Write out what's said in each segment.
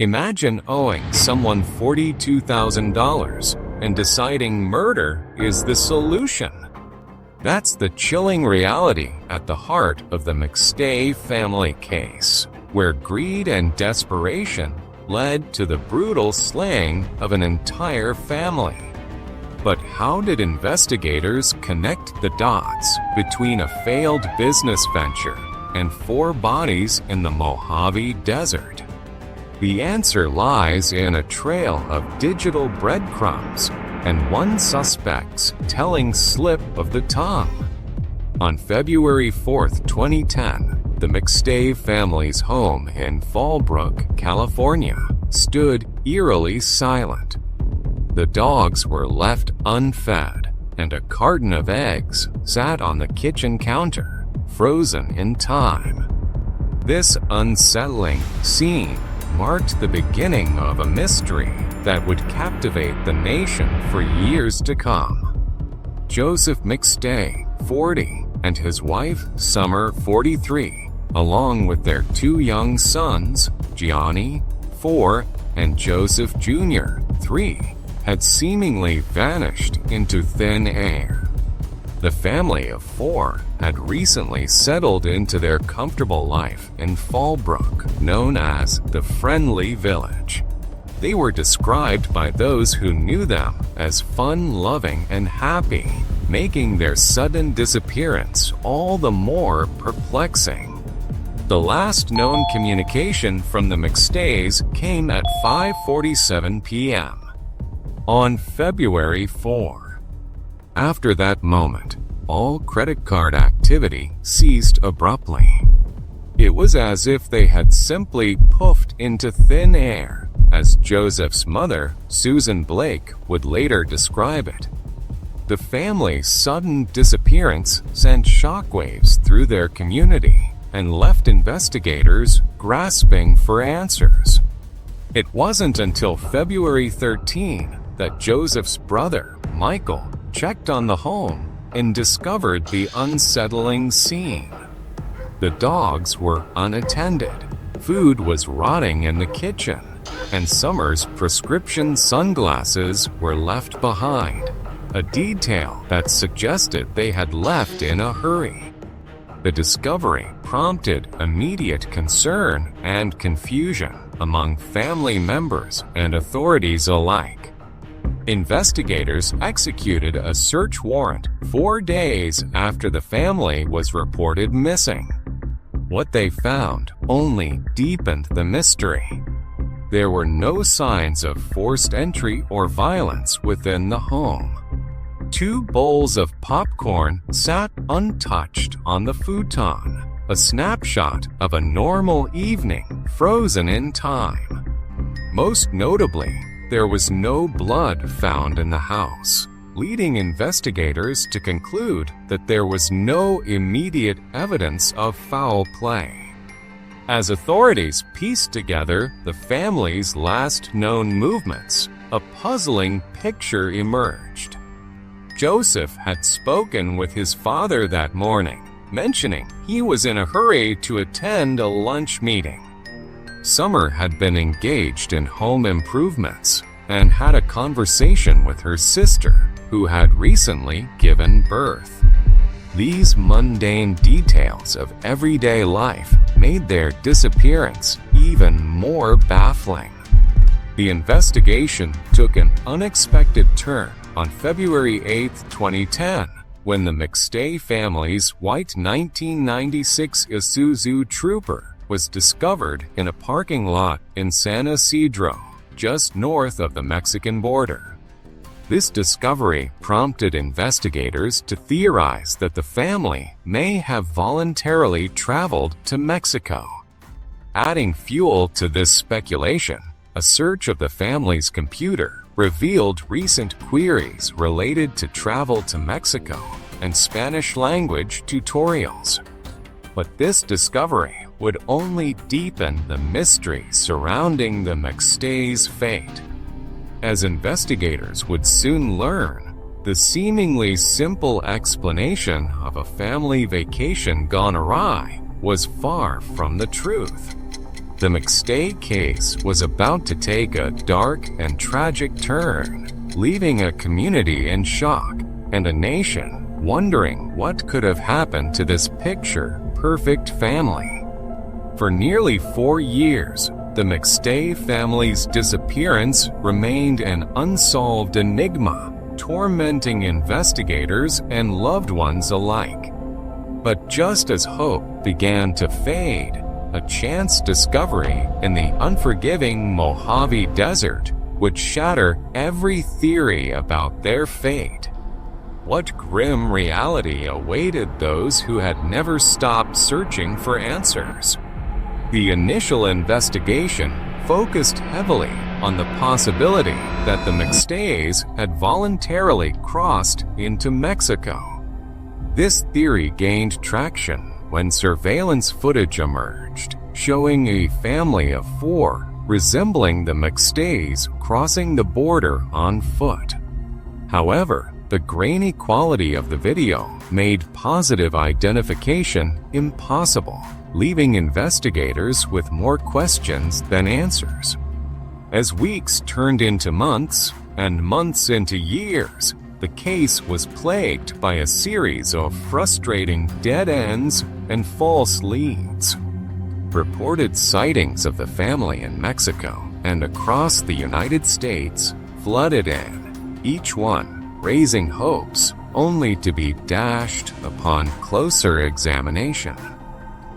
Imagine owing someone $42,000 and deciding murder is the solution. That's the chilling reality at the heart of the McStay family case, where greed and desperation led to the brutal slaying of an entire family. But how did investigators connect the dots between a failed business venture and 4 bodies in the Mojave Desert? The answer lies in a trail of digital breadcrumbs and one suspect's telling slip of the tongue. On February 4, 2010, the McStay family's home in Fallbrook, California, stood eerily silent. The dogs were left unfed, and a carton of eggs sat on the kitchen counter, frozen in time. This unsettling scene marked the beginning of a mystery that would captivate the nation for years to come. Joseph McStay, 40, and his wife, Summer, 43, along with their 2 young sons, Gianni, 4, and Joseph Jr., 3, had seemingly vanished into thin air. The family of 4 had recently settled into their comfortable life in Fallbrook, known as the Friendly Village. They were described by those who knew them as fun-loving and happy, making their sudden disappearance all the more perplexing. The last known communication from the McStays came at 5:47 p.m. on February 4. After that moment, all credit card activity ceased abruptly. It was as if they had simply puffed into thin air, as Joseph's mother, Susan Blake, would later describe it. The family's sudden disappearance sent shockwaves through their community and left investigators grasping for answers. It wasn't until February 13 that Joseph's brother, Michael, checked on the home and discovered the unsettling scene. The dogs were unattended, food was rotting in the kitchen, and Summer's prescription sunglasses were left behind, a detail that suggested they had left in a hurry. The discovery prompted immediate concern and confusion among family members and authorities alike. Investigators executed a search warrant 4 days after the family was reported missing. What they found only deepened the mystery. There were no signs of forced entry or violence within the home. 2 bowls of popcorn sat untouched on the futon, a snapshot of a normal evening frozen in time. Most notably, there was no blood found in the house, leading investigators to conclude that there was no immediate evidence of foul play. As authorities pieced together the family's last known movements, a puzzling picture emerged. Joseph had spoken with his father that morning, mentioning he was in a hurry to attend a lunch meeting. Summer had been engaged in home improvements and had a conversation with her sister, who had recently given birth. These mundane details of everyday life made their disappearance even more baffling. The investigation took an unexpected turn on February 8, 2010, when the McStay family's white 1996 Isuzu Trooper was discovered in a parking lot in San Isidro, just north of the Mexican border. This discovery prompted investigators to theorize that the family may have voluntarily traveled to Mexico. Adding fuel to this speculation, a search of the family's computer revealed recent queries related to travel to Mexico and Spanish language tutorials. But this discovery would only deepen the mystery surrounding the McStays' fate. As investigators would soon learn, the seemingly simple explanation of a family vacation gone awry was far from the truth. The McStay case was about to take a dark and tragic turn, leaving a community in shock and a nation wondering what could have happened to this picture-perfect family. For nearly 4 years, the McStay family's disappearance remained an unsolved enigma, tormenting investigators and loved ones alike. But just as hope began to fade, a chance discovery in the unforgiving Mojave Desert would shatter every theory about their fate. What grim reality awaited those who had never stopped searching for answers? The initial investigation focused heavily on the possibility that the McStays had voluntarily crossed into Mexico. This theory gained traction when surveillance footage emerged, showing a family of 4 resembling the McStays crossing the border on foot. However, the grainy quality of the video made positive identification impossible, leaving investigators with more questions than answers. As weeks turned into months, and months into years, the case was plagued by a series of frustrating dead ends and false leads. Reported sightings of the family in Mexico and across the United States flooded in, each one raising hopes only to be dashed upon closer examination.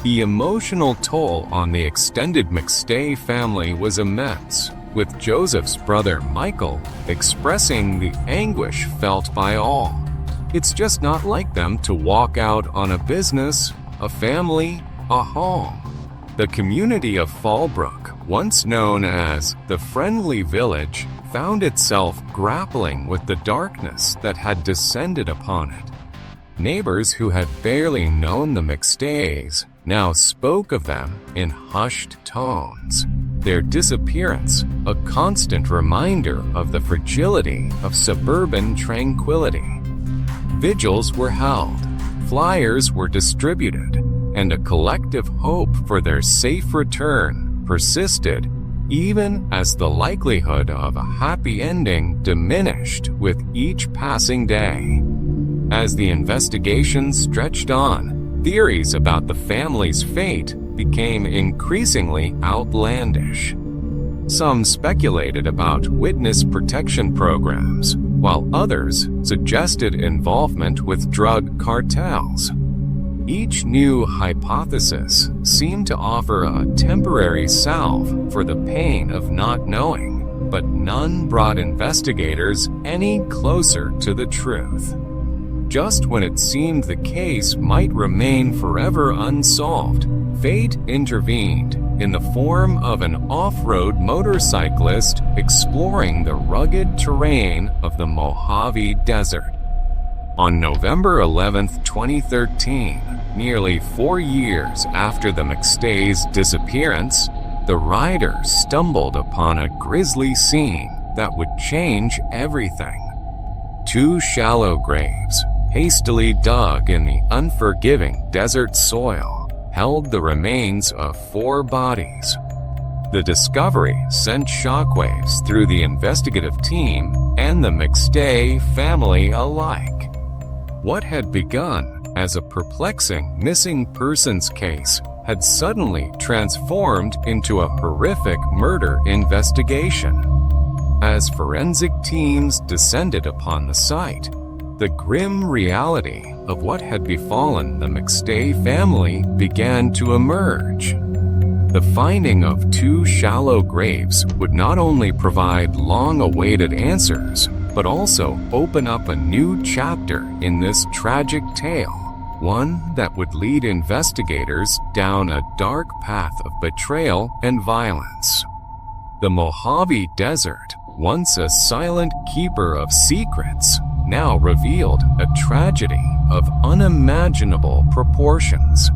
The emotional toll on the extended McStay family was immense, with Joseph's brother Michael expressing the anguish felt by all. It's just not like them to walk out on a business, a family, a home. The community of Fallbrook, once known as the Friendly Village, found itself grappling with the darkness that had descended upon it. Neighbors who had barely known the McStays now spoke of them in hushed tones, their disappearance a constant reminder of the fragility of suburban tranquility. Vigils were held, flyers were distributed, and a collective hope for their safe return persisted even as the likelihood of a happy ending diminished with each passing day. As the investigation stretched on, theories about the family's fate became increasingly outlandish. Some speculated about witness protection programs, while others suggested involvement with drug cartels. Each new hypothesis seemed to offer a temporary salve for the pain of not knowing, but none brought investigators any closer to the truth. Just when it seemed the case might remain forever unsolved, fate intervened in the form of an off-road motorcyclist exploring the rugged terrain of the Mojave Desert. On November 11, 2013, nearly 4 years after the McStays' disappearance, the rider stumbled upon a grisly scene that would change everything. 2 shallow graves, hastily dug in the unforgiving desert soil, held the remains of 4 bodies. The discovery sent shockwaves through the investigative team and the McStay family alike. What had begun as a perplexing missing persons case had suddenly transformed into a horrific murder investigation. As forensic teams descended upon the site, the grim reality of what had befallen the McStay family began to emerge. The finding of 2 shallow graves would not only provide long-awaited answers, but also open up a new chapter in this tragic tale, one that would lead investigators down a dark path of betrayal and violence. The Mojave Desert, once a silent keeper of secrets, now revealed a tragedy of unimaginable proportions.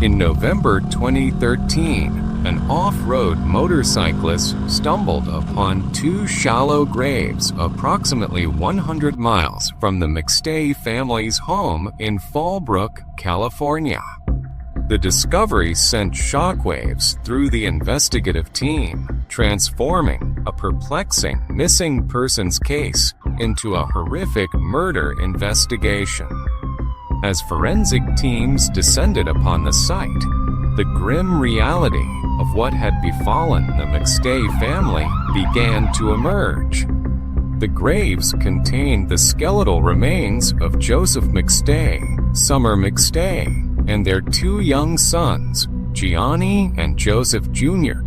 In November 2013, an off-road motorcyclist stumbled upon 2 shallow graves approximately 100 miles from the McStay family's home in Fallbrook, California. The discovery sent shockwaves through the investigative team, transforming a perplexing missing persons case into a horrific murder investigation. As forensic teams descended upon the site, the grim reality of what had befallen the McStay family began to emerge. The graves contained the skeletal remains of Joseph McStay, Summer McStay, and their two young sons, Gianni and Joseph Jr.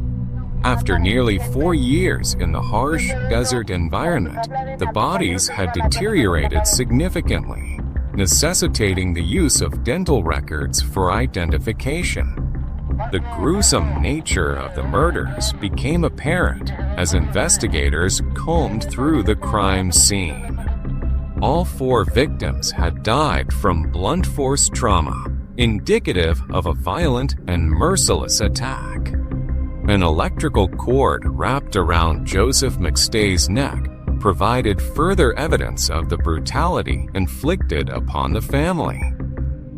After nearly 4 years in the harsh desert environment, the bodies had deteriorated significantly, necessitating the use of dental records for identification. The gruesome nature of the murders became apparent as investigators combed through the crime scene. All 4 victims had died from blunt force trauma, indicative of a violent and merciless attack. An electrical cord wrapped around Joseph McStay's neck provided further evidence of the brutality inflicted upon the family.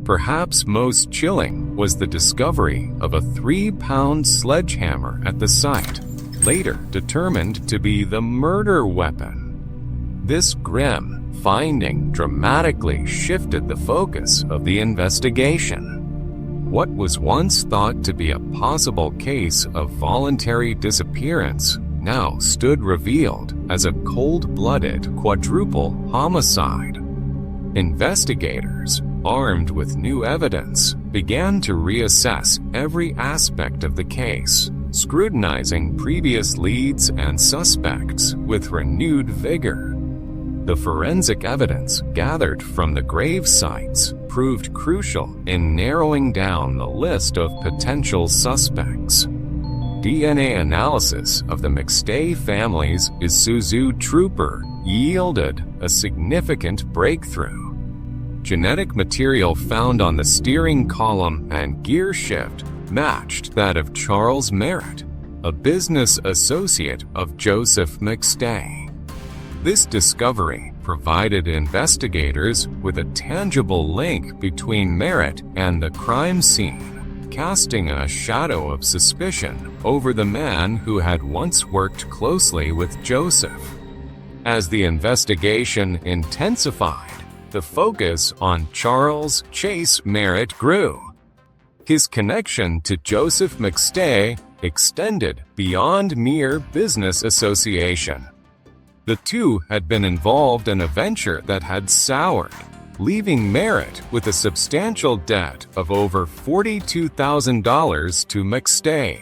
Perhaps most chilling was the discovery of a 3-pound sledgehammer at the site, later determined to be the murder weapon. This grim finding dramatically shifted the focus of the investigation. What was once thought to be a possible case of voluntary disappearance now stood revealed as a cold-blooded quadruple homicide. Investigators, armed with new evidence, began to reassess every aspect of the case, scrutinizing previous leads and suspects with renewed vigor. The forensic evidence gathered from the grave sites proved crucial in narrowing down the list of potential suspects. DNA analysis of the McStay family's Isuzu Trooper yielded a significant breakthrough. Genetic material found on the steering column and gear shift matched that of Charles Merritt, a business associate of Joseph McStay. This discovery provided investigators with a tangible link between Merritt and the crime scene, casting a shadow of suspicion over the man who had once worked closely with Joseph. As the investigation intensified, the focus on Charles Chase Merritt grew. His connection to Joseph McStay extended beyond mere business association. The two had been involved in a venture that had soured, leaving Merritt with a substantial debt of over $42,000 to McStay.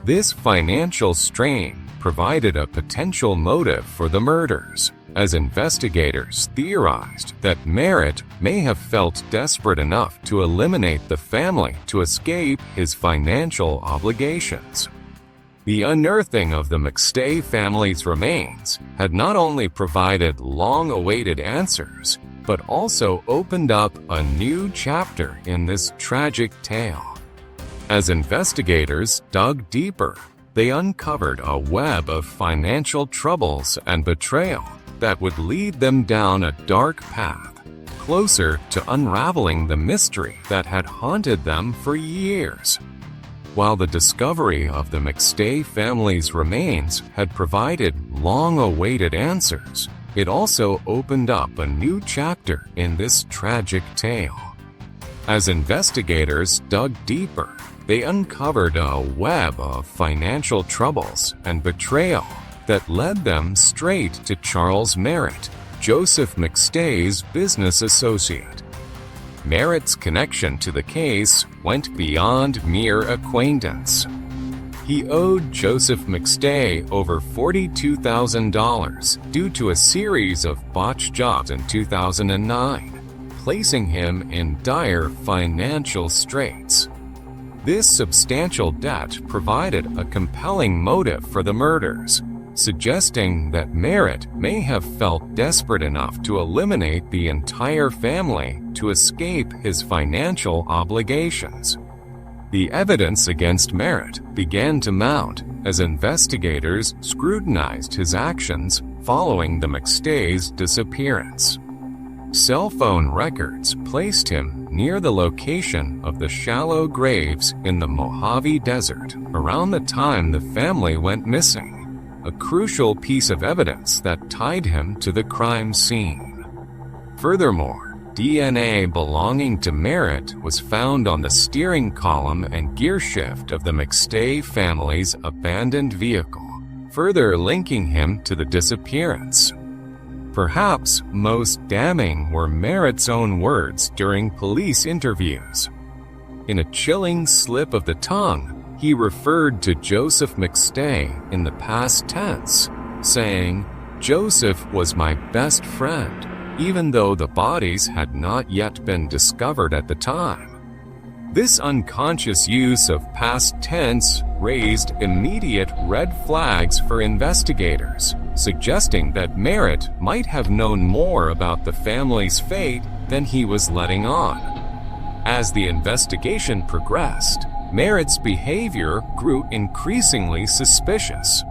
This financial strain provided a potential motive for the murders, as investigators theorized that Merritt may have felt desperate enough to eliminate the family to escape his financial obligations. The unearthing of the McStay family's remains had not only provided long-awaited answers, but also opened up a new chapter in this tragic tale. As investigators dug deeper, they uncovered a web of financial troubles and betrayal that would lead them down a dark path, closer to unraveling the mystery that had haunted them for years. While the discovery of the McStay family's remains had provided long-awaited answers, it also opened up a new chapter in this tragic tale. As investigators dug deeper, they uncovered a web of financial troubles and betrayal that led them straight to Charles Merritt, Joseph McStay's business associate. Merritt's connection to the case went beyond mere acquaintance. He owed Joseph McStay over $42,000 due to a series of botched jobs in 2009, placing him in dire financial straits. This substantial debt provided a compelling motive for the murders, suggesting that Merritt may have felt desperate enough to eliminate the entire family to escape his financial obligations. The evidence against Merritt began to mount as investigators scrutinized his actions following the McStay's disappearance. Cell phone records placed him near the location of the shallow graves in the Mojave Desert around the time the family went missing, a crucial piece of evidence that tied him to the crime scene. Furthermore, DNA belonging to Merritt was found on the steering column and gearshift of the McStay family's abandoned vehicle, further linking him to the disappearance. Perhaps most damning were Merritt's own words during police interviews. In a chilling slip of the tongue, he referred to Joseph McStay in the past tense, saying, "Joseph was my best friend," even though the bodies had not yet been discovered at the time. This unconscious use of past tense raised immediate red flags for investigators, suggesting that Merritt might have known more about the family's fate than he was letting on. As the investigation progressed, Merritt's behavior grew increasingly suspicious.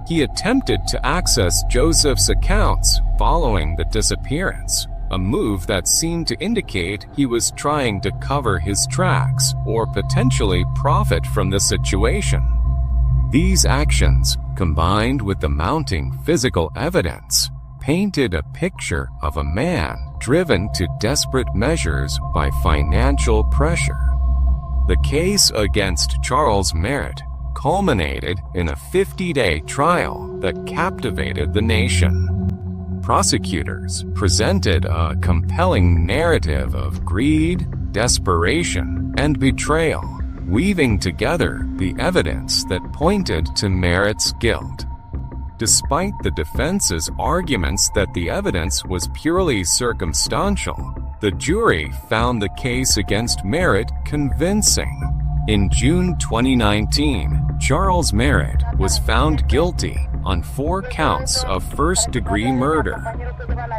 He attempted to access Joseph's accounts following the disappearance, a move that seemed to indicate he was trying to cover his tracks or potentially profit from the situation. These actions, combined with the mounting physical evidence, painted a picture of a man driven to desperate measures by financial pressure. The case against Charles Merritt culminated in a 50-day trial that captivated the nation. Prosecutors presented a compelling narrative of greed, desperation, and betrayal, weaving together the evidence that pointed to Merritt's guilt. Despite the defense's arguments that the evidence was purely circumstantial, the jury found the case against Merritt convincing. In June 2019, Charles Merritt was found guilty on 4 counts of first-degree murder.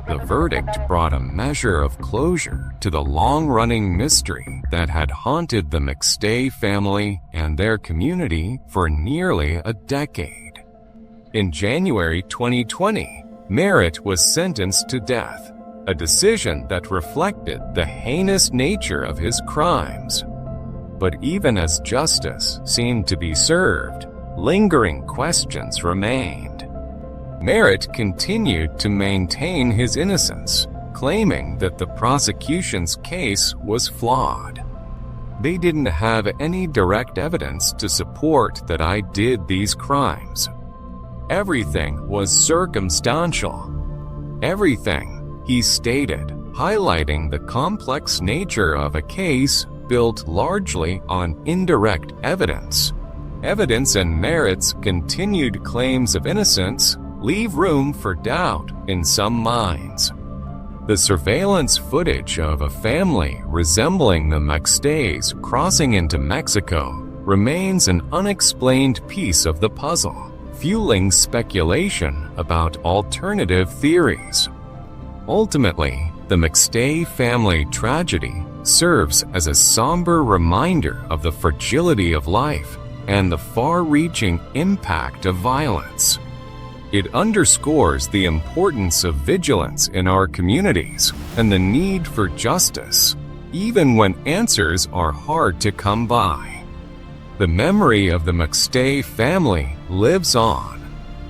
The verdict brought a measure of closure to the long-running mystery that had haunted the McStay family and their community for nearly a decade. In January 2020, Merritt was sentenced to death, a decision that reflected the heinous nature of his crimes. But even as justice seemed to be served, lingering questions remained. Merritt continued to maintain his innocence, claiming that the prosecution's case was flawed. "They didn't have any direct evidence to support that I did these crimes. Everything was circumstantial. Everything," he stated, highlighting the complex nature of a case built largely on indirect evidence. Evidence and Merritt's continued claims of innocence leave room for doubt in some minds. The surveillance footage of a family resembling the McStays crossing into Mexico remains an unexplained piece of the puzzle, fueling speculation about alternative theories. Ultimately, the McStay family tragedy serves as a somber reminder of the fragility of life and the far-reaching impact of violence. It underscores the importance of vigilance in our communities and the need for justice, even when answers are hard to come by. The memory of the McStay family lives on,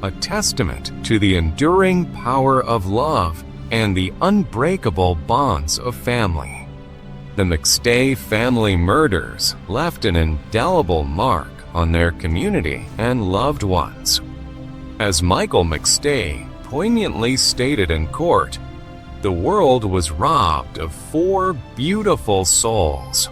a testament to the enduring power of love and the unbreakable bonds of family. The McStay family murders left an indelible mark on their community and loved ones. As Michael McStay poignantly stated in court, "The world was robbed of 4 beautiful souls."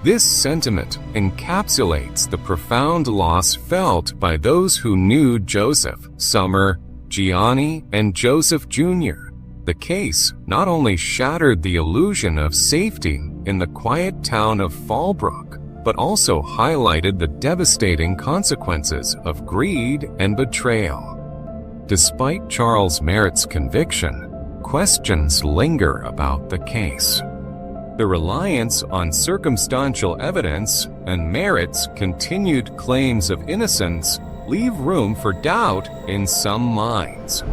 This sentiment encapsulates the profound loss felt by those who knew Joseph, Summer, Gianni, and Joseph Jr. The case not only shattered the illusion of safety in the quiet town of Fallbrook, but also highlighted the devastating consequences of greed and betrayal. Despite Charles Merritt's conviction, questions linger about the case. The reliance on circumstantial evidence and Merritt's continued claims of innocence leave room for doubt in some minds.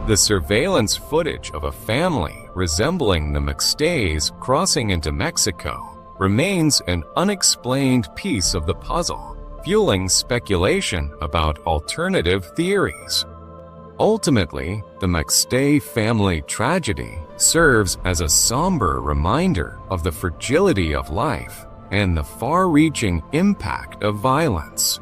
The surveillance footage of a family resembling the McStays crossing into Mexico remains an unexplained piece of the puzzle, fueling speculation about alternative theories. Ultimately, the McStay family tragedy serves as a somber reminder of the fragility of life and the far-reaching impact of violence.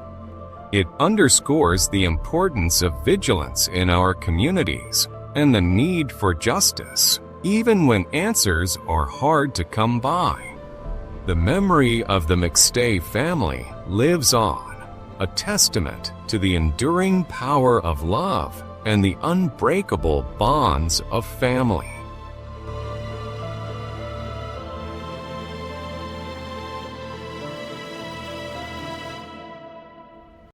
It underscores the importance of vigilance in our communities and the need for justice, even when answers are hard to come by. The memory of the McStay family lives on, a testament to the enduring power of love and the unbreakable bonds of family.